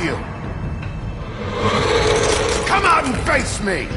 you! Come out and face me!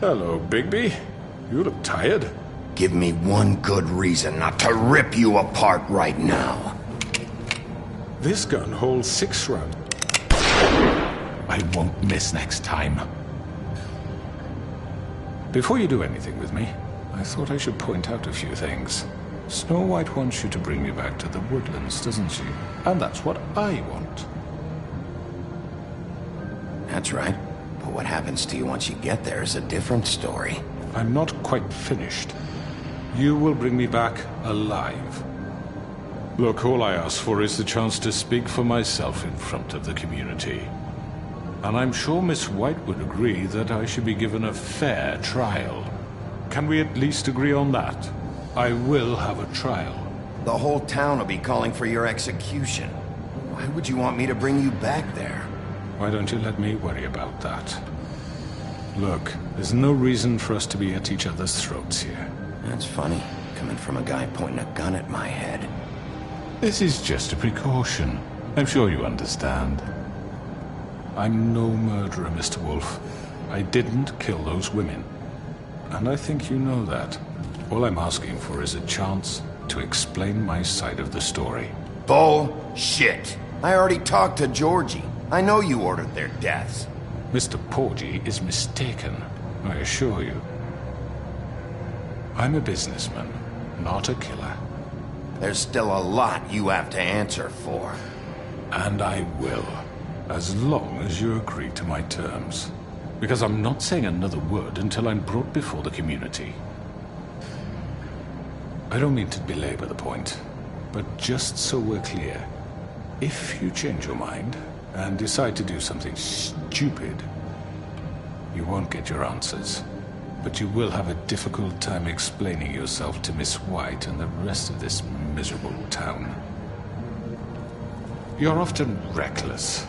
Hello, Bigby. You look tired. Give me one good reason not to rip you apart right now. This gun holds 6 rounds. I won't miss next time. Before you do anything with me, I thought I should point out a few things. Snow White wants you to bring me back to the woodlands, doesn't she? And that's what I want. That's right. But what happens to you once you get there is a different story. I'm not quite finished. You will bring me back alive. Look, all I ask for is the chance to speak for myself in front of the community. And I'm sure Miss White would agree that I should be given a fair trial. Can we at least agree on that? I will have a trial. The whole town will be calling for your execution. Why would you want me to bring you back there? Why don't you let me worry about that? Look, there's no reason for us to be at each other's throats here. That's funny, coming from a guy pointing a gun at my head. This is just a precaution. I'm sure you understand. I'm no murderer, Mr. Wolf. I didn't kill those women. And I think you know that. All I'm asking for is a chance to explain my side of the story. Bullshit! I already talked to Georgie. I know you ordered their deaths. Mr. Porgy is mistaken, I assure you. I'm a businessman, not a killer. There's still a lot you have to answer for. And I will, as long as you agree to my terms. Because I'm not saying another word until I'm brought before the community. I don't mean to belabor the point, but just so we're clear, if you change your mind and decide to do something stupid, you won't get your answers. But you will have a difficult time explaining yourself to Miss White and the rest of this miserable town. You're often reckless,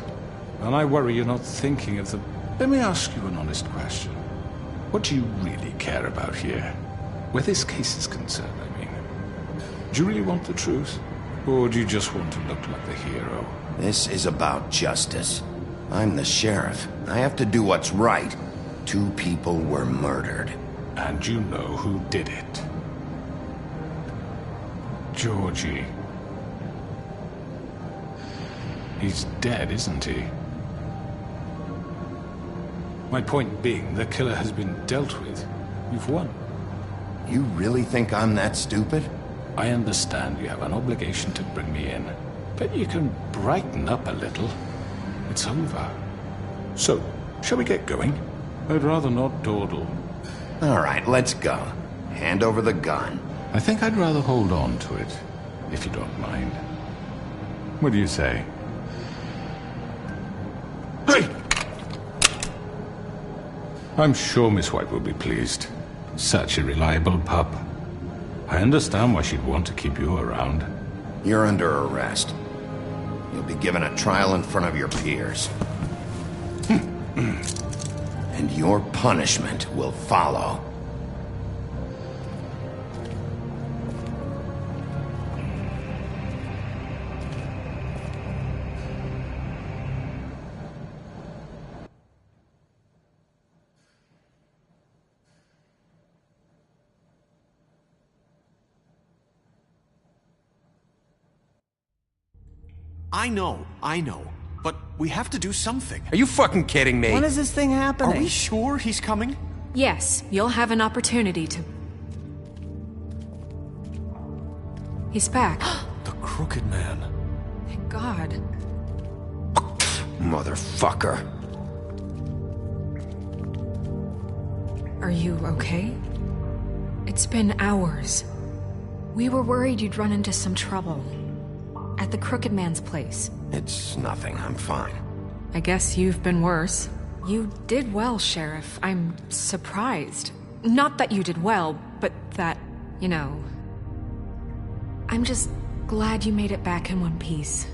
and I worry you're not thinking of the... Let me ask you an honest question. What do you really care about here? Where this case is concerned, I mean. Do you really want the truth? Or do you just want to look like the hero? This is about justice. I'm the sheriff. I have to do what's right. 2 people were murdered. And you know who did it. Georgie. He's dead, isn't he? My point being, the killer has been dealt with. You've won. You really think I'm that stupid? I understand you have an obligation to bring me in, but you can brighten up a little. It's over. So, shall we get going? I'd rather not dawdle. All right, let's go. Hand over the gun. I think I'd rather hold on to it, if you don't mind. What do you say? Hey! I'm sure Miss White will be pleased. Such a reliable pup. I understand why she'd want to keep you around. You're under arrest. You'll be given a trial in front of your peers. And your punishment will follow. I know. But we have to do something. Are you fucking kidding me? When is this thing happening? Are we sure he's coming? Yes, you'll have an opportunity to... He's back. The Crooked Man. Thank God. Motherfucker. Are you okay? It's been hours. We were worried you'd run into some trouble. At the Crooked Man's place. It's nothing. I'm fine. I guess you've been worse. You did well, Sheriff. I'm surprised. Not that you did well, but that, you know... I'm just glad you made it back in one piece.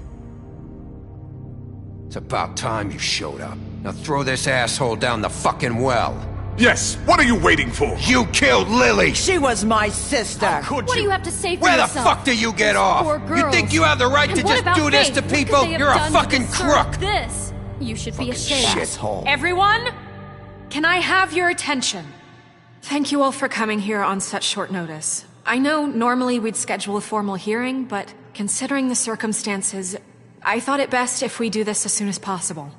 It's about time you showed up. Now throw this asshole down the fucking well. Yes, what are you waiting for? You killed Lily! She was my sister! Could What do you? you have to say for Where the yourself? fuck do you get off? Poor You girls. think you have the right And to what just about do this Faith? to What could people? they have You're a done to fucking deserve crook! This. You should be ashamed. Shithole. Everyone, can I have your attention? Thank you all for coming here on such short notice. I know normally we'd schedule a formal hearing, but considering the circumstances, I thought it best if we do this as soon as possible.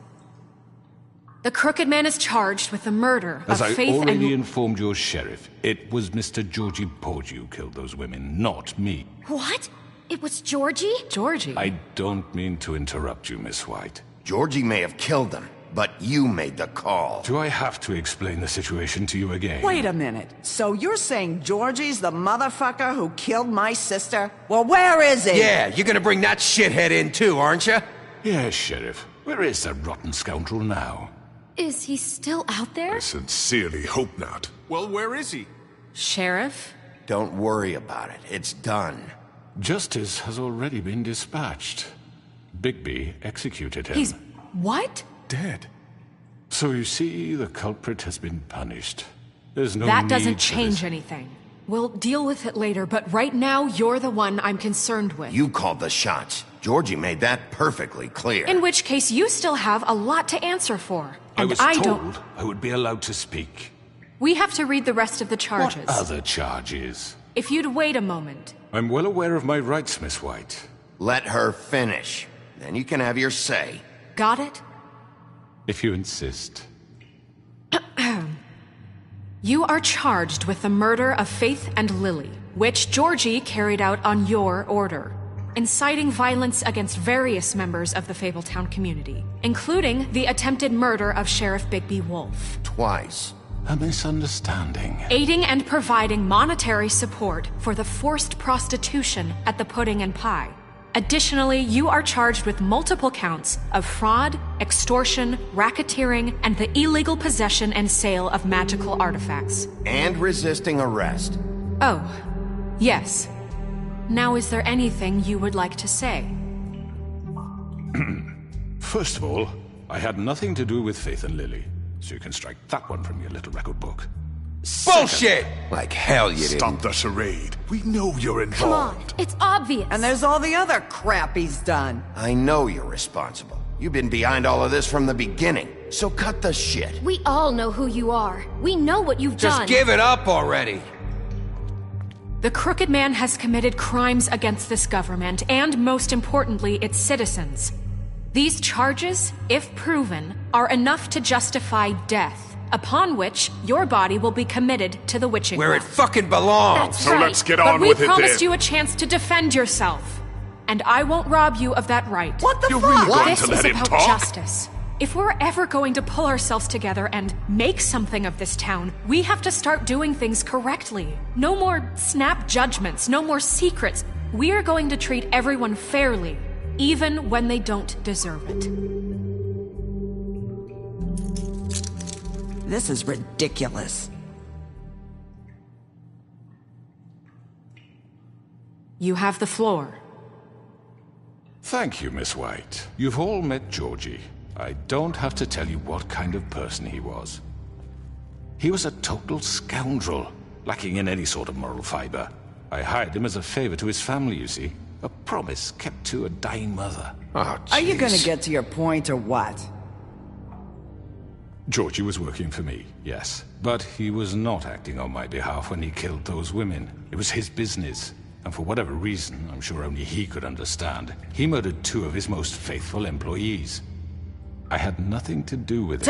The Crooked Man is charged with the murder of As I Faith already and... informed your sheriff, it was Mr. Georgie Porgy who killed those women, not me. What? It was Georgie? Georgie? I don't mean to interrupt you, Miss White. Georgie may have killed them, but you made the call. Do I have to explain the situation to you again? Wait a minute. So you're saying Georgie's the motherfucker who killed my sister? Well, where is he? Yeah, you're gonna bring that shithead in too, aren't you? Yes, Sheriff. Where is that rotten scoundrel now? Is he still out there? I sincerely hope not. Well, where is he? Sheriff? Don't worry about it. It's done. Justice has already been dispatched. Bigby executed him. He's... what? Dead. So you see, the culprit has been punished. There's no That need doesn't for change this. anything. We'll deal with it later, but right now, you're the one I'm concerned with. You called the shots. Georgie made that perfectly clear. In which case, you still have a lot to answer for. I And was I told don't... I would be allowed to speak. We have to read the rest of the charges. What other charges? If you'd wait a moment. I'm well aware of my rights, Miss White. Let her finish. Then you can have your say. Got it? If you insist. You are charged with the murder of Faith and Lily, which Georgie carried out on your order, inciting violence against various members of the Fabletown community, including the attempted murder of Sheriff Bigby Wolf. Twice. A misunderstanding. Aiding and providing monetary support for the forced prostitution at the Pudding and Pie. Additionally, you are charged with multiple counts of fraud, extortion, racketeering, and the illegal possession and sale of magical artifacts. And resisting arrest. Oh, yes. Now, is there anything you would like to say? First of all, I had nothing to do with Faith and Lily, so you can strike that one from your little record book. Bullshit! Like hell you didn't. Stop the charade. We know you're Come on, involved. it's obvious. And there's all the other crap he's done. I know you're responsible. You've been behind all of this from the beginning. So cut the shit. We all know who you are. We know what you've Just done. give it up already. The Crooked Man has committed crimes against this government and, most importantly, its citizens. These charges, if proven, are enough to justify death, upon which your body will be committed to the witching Where it well. fucking belongs. That's So right. let's get But on we with it promised then. you a chance to defend yourself, and I won't rob you of that right. What the You're fuck? really going This to is let him about talk? justice. If we're ever going to pull ourselves together and make something of this town, we have to start doing things correctly. No more snap judgments, no more secrets. We are going to treat everyone fairly, even when they don't deserve it. This is ridiculous. You have the floor. Thank you, Miss White. You've all met Georgie. I don't have to tell you what kind of person he was. He was a total scoundrel, lacking in any sort of moral fiber. I hired him as a favor to his family, you see. A promise kept to a dying mother. Oh, Are you gonna jeez. get to your point or what? Georgie was working for me, yes. But he was not acting on my behalf when he killed those women. It was his business. And for whatever reason, I'm sure only he could understand, he murdered 2 of his most faithful employees. I had nothing to do with it.